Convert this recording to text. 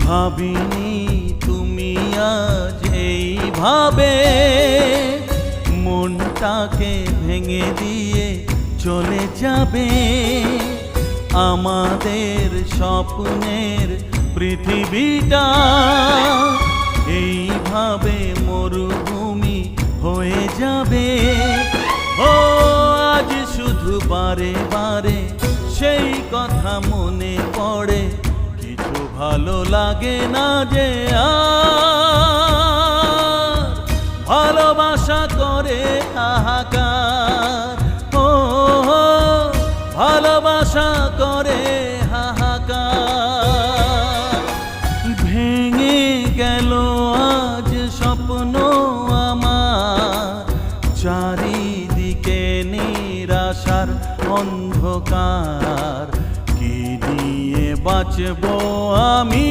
ভাবিনি তুমি আজ এইভাবে মনটাকে ভেঙে দিয়ে চলে যাবে। আমাদের স্বপ্নের পৃথিবীটা এইভাবে মরুভূমি হয়ে যাবে। ও আজ শুধু বারে বারে সেই কথা মনে পড়ে, কিছু ভালো লাগে না যে আর ভালোবাসা করে হাহাকার। ও ভালোবাসা করে হাহাকার। ভেঙে গেল আজ স্বপ্ন আমার, চারিদিকে নিরাশার অন্ধকার। কি নিয়ে বাঁচবো আমি